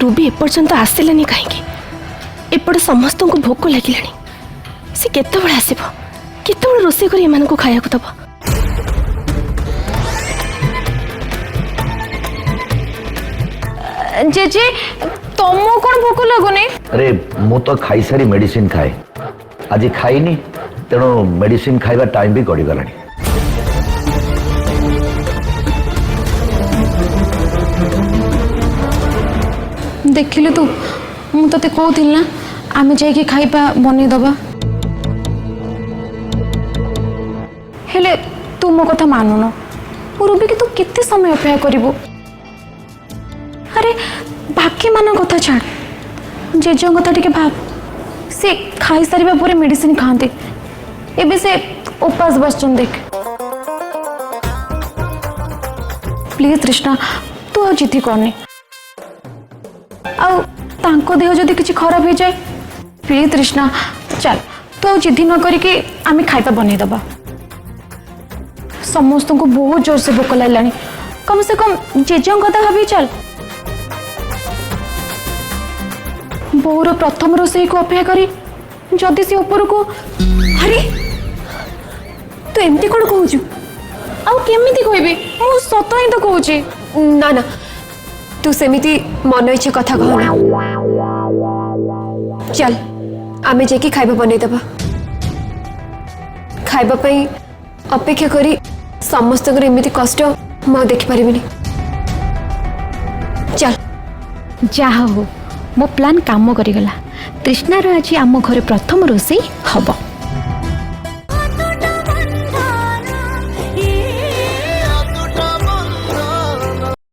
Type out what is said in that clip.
Ruby एपर्यंत आसलानी कहीं एपटे समस्त को भोक लगे सी केत आसब केत रोषे कर एम खाया दब जेजे तुमको कौन भोक लगुनि? अरे मु तो खाई सारी मेडिसिन खाए आज खाइनी तेणु मेडिसिन खाइबा टाइम भी गड़ी गलानी। देखिलु तू मु तते कहूथिल ना आमे जाइके खाइबा बनै दबा हेले तू मो कथा मानुन रूबी कि तू केते समय अपेक्षा करिवो? अरे बाकी मान कथा छाड़ जेज कथा टिके भाव से खाई सारिबा पूरे मेडिसिन खाते एबे से उपास बसचन देख प्लीज तृष्णा तू जिद्दी करनी आउ देह जदि किसी खराब हो जाए प्लीज तृष्णा चल तू जिद्दी न करके आम खाइबा बनै दबा समस्त को बहुत जोर से भोक लगे कम से कम जेज कथा भाभी चल बोर प्रथम रोषे को अपेक्षा करी जदि से ऊपर को अरे तू एमती कौन कहूचु आमती कहबी मु सत ही तो कहूँ ना ना तू सेमिति मन इच्छा कथा कहना चल आमे जाके खाइबा बनै दबा खाइबा पई अपेक्षा करी समस्त एमती कष्ट मु देखि परिबिनी चल जहा हो मो प्लान काम करिगला तृष्णार आज आम घर प्रथम रोषे हब।